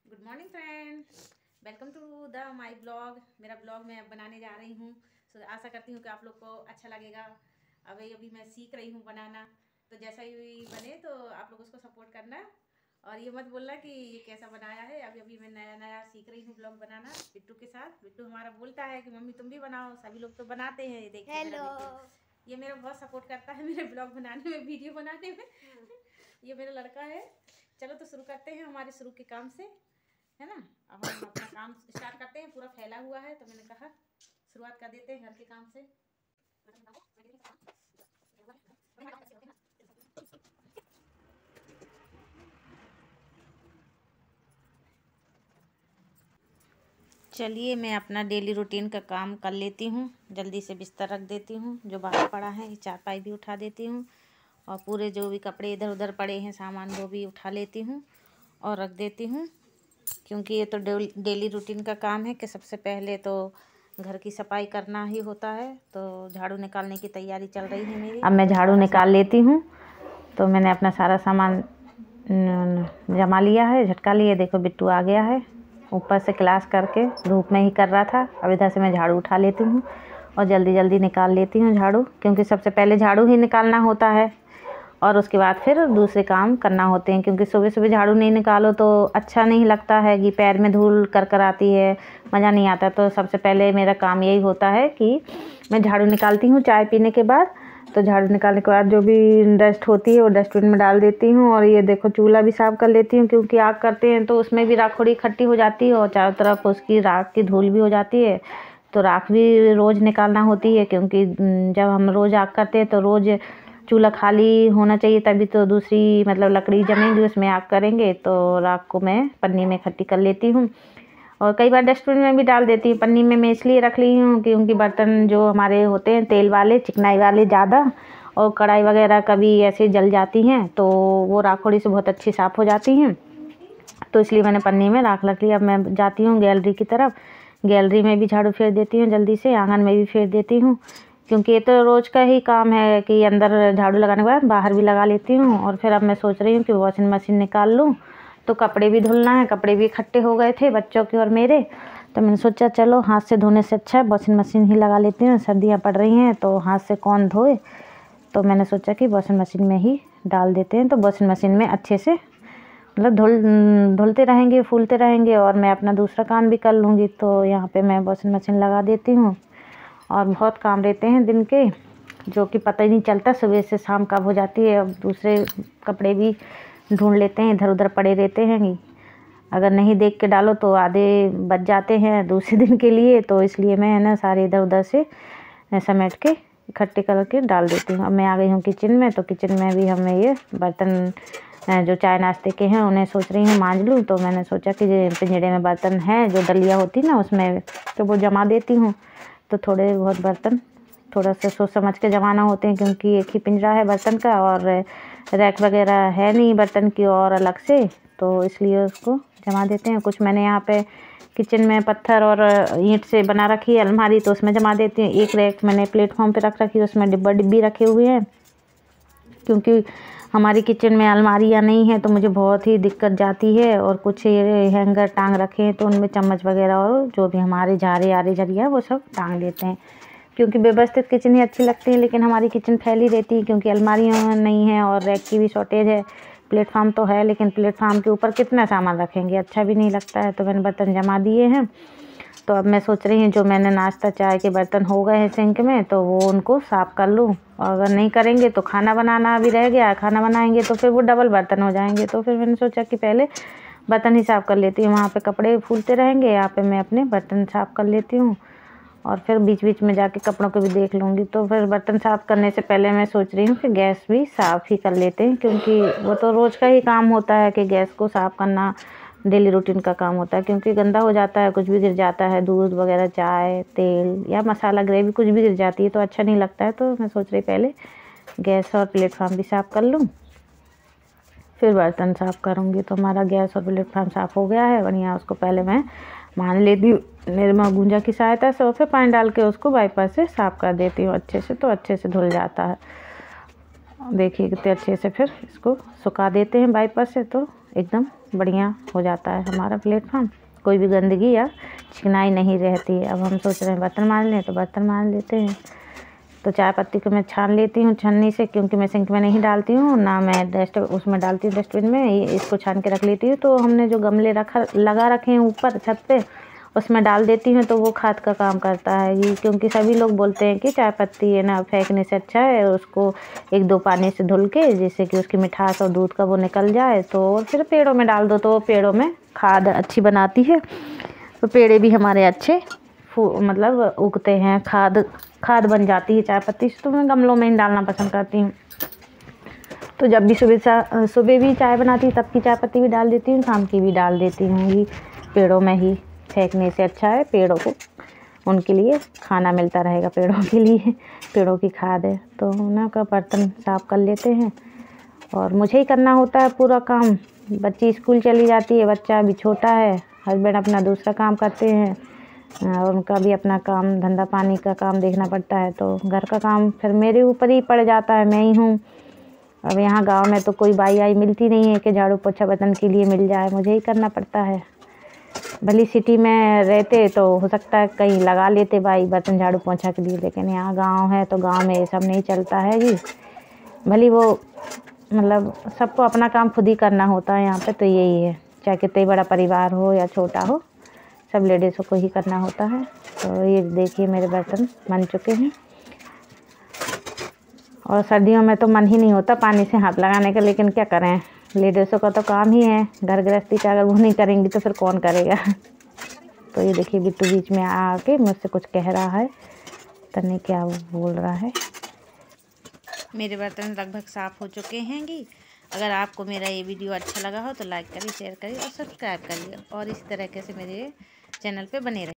Good morning friends, welcome to the my blog. मेरा blog मैं अब बनाने जा रही हूँ। आशा करती हूँ कि आप लोग को अच्छा लगेगा। अभी मैं सीख रही हूँ बनाना, तो जैसा ही बने तो आप लोग उसको सपोर्ट करना और ये मत बोलना कि ये कैसा बनाया है। अभी अभी मैं नया नया सीख रही हूँ ब्लॉग बनाना बिट्टू के साथ। बिट्टू हमारा बोलता है कि मम्मी तुम भी बनाओ, सभी लोग तो बनाते हैं। ये देखिए मेरा बिट्टू, ये मेरा बहुत सपोर्ट करता है मेरे ब्लॉग बनाने में, वीडियो बनाने में। ये मेरा लड़का है। चलो तो शुरू करते हैं हमारे शुरू के काम से, है ना। अब हम अपना काम स्टार्ट करते हैं। पूरा फैला हुआ है तो मैंने कहा शुरुआत कर देते हैं घर के काम से। चलिए मैं अपना डेली रूटीन का काम कर लेती हूँ। जल्दी से बिस्तर रख देती हूँ, जो बाहर पड़ा है ये चारपाई भी उठा देती हूँ और पूरे जो भी कपड़े इधर उधर पड़े हैं सामान वो भी उठा लेती हूँ और रख देती हूँ, क्योंकि ये तो डेली रूटीन का काम है कि सबसे पहले तो घर की सफाई करना ही होता है। तो झाड़ू निकालने की तैयारी चल रही है मेरी। अब मैं झाड़ू निकाल लेती हूँ। तो मैंने अपना सारा सामान जमा लिया है, झटका लिए। देखो बिट्टू आ गया है ऊपर से क्लास करके, धूप में ही कर रहा था। अब इधर से मैं झाड़ू उठा लेती हूँ और जल्दी जल्दी निकाल लेती हूँ झाड़ू, क्योंकि सबसे पहले झाड़ू ही निकालना होता है और उसके बाद फिर दूसरे काम करना होते हैं। क्योंकि सुबह सुबह झाड़ू नहीं निकालो तो अच्छा नहीं लगता है कि पैर में धूल कर कर आती है, मज़ा नहीं आता। तो सबसे पहले मेरा काम यही होता है कि मैं झाड़ू निकालती हूँ चाय पीने के बाद। तो झाड़ू निकालने के बाद जो भी डस्ट होती है वो डस्टबिन में डाल देती हूँ। और ये देखो चूल्हा भी साफ़ कर लेती हूँ, क्योंकि आग करते हैं तो उसमें भी राख थोड़ी इकट्ठी हो जाती है और चारों तरफ उसकी राख की धूल भी हो जाती है। तो राख भी रोज़ निकालना होती है, क्योंकि जब हम रोज़ आग करते हैं तो रोज़ चूल्हा खाली होना चाहिए, तभी तो दूसरी मतलब लकड़ी जमेंगी उसमें आग करेंगे। तो राख को मैं पन्नी में इकट्ठी कर लेती हूँ और कई बार डस्टबिन में भी डाल देती हूँ। पन्नी में मैं इसलिए रख ली हूँ क्योंकि बर्तन जो हमारे होते हैं तेल वाले, चिकनाई वाले ज़्यादा, और कढ़ाई वगैरह कभी ऐसे जल जाती हैं तो वो राखोड़ी से बहुत अच्छी साफ़ हो जाती हैं। तो इसलिए मैंने पन्नी में राख रख ली। अब मैं जाती हूँ गैलरी की तरफ। गैलरी में भी झाड़ू फेर देती हूँ जल्दी से, आंगन में भी फेर देती हूँ, क्योंकि ये तो रोज़ का ही काम है कि अंदर झाड़ू लगाने के बाद बाहर भी लगा लेती हूँ। और फिर अब मैं सोच रही हूँ कि वॉशिंग मशीन निकाल लूँ। तो कपड़े भी धुलना है, कपड़े भी इकट्ठे हो गए थे बच्चों के और मेरे। तो मैंने सोचा चलो हाथ से धोने से अच्छा है वॉशिंग मशीन ही लगा लेती हूँ, सर्दियाँ पड़ रही हैं तो हाथ से कौन धोए। तो मैंने सोचा कि वॉशिंग मशीन में ही डाल देते हैं, तो वॉशिंग मशीन में अच्छे से मतलब धुलते रहेंगे, फूलते रहेंगे और मैं अपना दूसरा काम भी कर लूँगी। तो यहाँ पे मैं वॉशिंग मशीन लगा देती हूँ। और बहुत काम रहते हैं दिन के, जो कि पता ही नहीं चलता सुबह से शाम कब हो जाती है। अब दूसरे कपड़े भी ढूंढ लेते हैं, इधर उधर पड़े रहते हैं। अगर नहीं देख के डालो तो आधे बच जाते हैं दूसरे दिन के लिए। तो इसलिए मैं है ना सारे इधर उधर से समेट के इकट्ठे करके डाल देती हूँ। अब मैं आ गई हूँ किचन में। तो किचन में भी हमें ये बर्तन जो चाय नाश्ते के हैं उन्हें सोच रही हूँ मांज लूँ। तो मैंने सोचा कि पिंजड़े में बर्तन हैं जो दलिया होती ना उसमें, तो वो जमा देती हूँ। तो थोड़े बहुत बर्तन थोड़ा सा सोच समझ के जमाना होते हैं, क्योंकि एक ही पिंजरा है बर्तन का और रैक वगैरह है नहीं बर्तन की और अलग से, तो इसलिए उसको जमा देते हैं। कुछ मैंने यहाँ पे किचन में पत्थर और ईंट से बना रखी है अलमारी, तो उसमें जमा देती हूँ। एक रैक मैंने प्लेटफॉर्म पे रख रखी है, उसमें डिब्बी रखे हुए हैं, क्योंकि हमारी किचन में अलमारियाँ नहीं है तो मुझे बहुत ही दिक्कत जाती है। और कुछ हैंगर टांग रखे हैं तो उनमें चम्मच वगैरह और जो भी हमारे झारे आरे जरिया वो सब टांग देते हैं, क्योंकि व्यवस्थित किचन ही अच्छी लगती है। लेकिन हमारी किचन फैली रहती है क्योंकि अलमारियाँ नहीं हैं और रैक की भी शॉर्टेज है। प्लेटफार्म तो है लेकिन प्लेटफार्म के ऊपर कितना सामान रखेंगे, अच्छा भी नहीं लगता है। तो मैंने बर्तन जमा दिए हैं। तो अब मैं सोच रही हूँ जो मैंने नाश्ता चाय के बर्तन हो गए हैं सिंक में तो वो उनको साफ़ कर लूँ। और अगर नहीं करेंगे तो खाना बनाना भी रह गया, खाना बनाएंगे तो फिर वो डबल बर्तन हो जाएंगे। तो फिर मैंने सोचा कि पहले बर्तन ही साफ़ कर लेती हूँ, वहाँ पे कपड़े फूलते रहेंगे, यहाँ पे मैं अपने बर्तन साफ़ कर लेती हूँ और फिर बीच बीच में जाके कपड़ों को भी देख लूँगी। तो फिर बर्तन साफ़ करने से पहले मैं सोच रही हूँ कि गैस भी साफ़ ही कर लेते हैं, क्योंकि वो तो रोज़ का ही काम होता है कि गैस को साफ़ करना डेली रूटीन का काम होता है। क्योंकि गंदा हो जाता है, कुछ भी गिर जाता है, दूध वगैरह, चाय, तेल या मसाला ग्रेवी कुछ भी गिर जाती है तो अच्छा नहीं लगता है। तो मैं सोच रही पहले गैस और प्लेटफार्म भी साफ़ कर लूँ, फिर बर्तन साफ़ करूँगी। तो हमारा गैस और प्लेटफार्म साफ़ हो गया है बढ़िया। उसको पहले मैं मान लेती हूँ निरमा गूंजा की सहायता से और फिर पानी डाल के उसको वाइपर से साफ़ कर देती हूँ अच्छे से, तो अच्छे से धुल जाता है। देखिए कितने अच्छे से फिर इसको सुखा देते हैं वाइपर से, तो एकदम बढ़िया हो जाता है हमारा प्लेटफॉर्म, कोई भी गंदगी या चिकनाई नहीं रहती है। अब हम सोच रहे हैं बर्तन मांज लें, तो बर्तन मांज लेते हैं। तो चाय पत्ती को मैं छान लेती हूँ छन्नी से, क्योंकि मैं सिंक में नहीं डालती हूँ ना, मैं उसमें डालती हूँ डस्टबिन में। इसको छान के रख लेती हूँ। तो हमने जो गमले लगा रखे हैं ऊपर छत पे, उसमें डाल देती हूँ, तो वो खाद का काम करता है ये। क्योंकि सभी लोग बोलते हैं कि चाय पत्ती है ना फेंकने से अच्छा है उसको 1-2 पानी से धुल के, जिससे कि उसकी मिठास और दूध का वो निकल जाए, तो फिर पेड़ों में डाल दो, तो पेड़ों में खाद अच्छी बनाती है। तो पेड़े भी हमारे अच्छे मतलब उगते हैं, खाद बन जाती है चाय पत्ती से। तो मैं गमलों में ही डालना पसंद करती हूँ। तो जब भी सुबह भी चाय बनाती हूँ तब की चाय पत्ती भी डाल देती हूँ, शाम की भी डाल देती हूँ। ये पेड़ों में ही फेंकने से अच्छा है, पेड़ों को उनके लिए खाना मिलता रहेगा, पेड़ों के लिए पेड़ों की खाद है। तो ना का बर्तन साफ़ कर लेते हैं, और मुझे ही करना होता है पूरा काम। बच्ची स्कूल चली जाती है, बच्चा अभी छोटा है, हस्बैंड अपना दूसरा काम करते हैं, और उनका भी अपना काम धंधा पानी का काम देखना पड़ता है। तो घर का काम फिर मेरे ऊपर ही पड़ जाता है, मैं ही हूँ। अब यहाँ गांव में तो कोई बाई आई मिलती नहीं है कि झाड़ू पोछा बर्तन के लिए मिल जाए, मुझे ही करना पड़ता है। भली सिटी में रहते तो हो सकता है कहीं लगा लेते बाई बर्तन झाड़ू पोछा के लिए, लेकिन यहाँ गांव है तो गांव में ये सब नहीं चलता है जी। भली वो मतलब सबको अपना काम खुद ही करना होता है यहाँ पे, तो यही है, चाहे कितना बड़ा परिवार हो या छोटा हो, सब लेडीज़ों को ही करना होता है। तो ये देखिए मेरे बर्तन बन चुके हैं। और सर्दियों में तो मन ही नहीं होता पानी से हाथ लगाने का, लेकिन क्या करें, लेडीज़ों का तो काम ही है घर गृहस्थी का, अगर वो नहीं करेंगी तो फिर कौन करेगा। तो ये देखिए बिट्टू बीच में आके मुझसे कुछ कह रहा है, पता नहीं क्या वो बोल रहा है। मेरे बर्तन लगभग साफ़ हो चुके हैं जी। अगर आपको मेरा ये वीडियो अच्छा लगा हो तो लाइक करिए, शेयर करिए और सब्सक्राइब करिए, और इस तरीके से मेरे चैनल पे बने रहिए।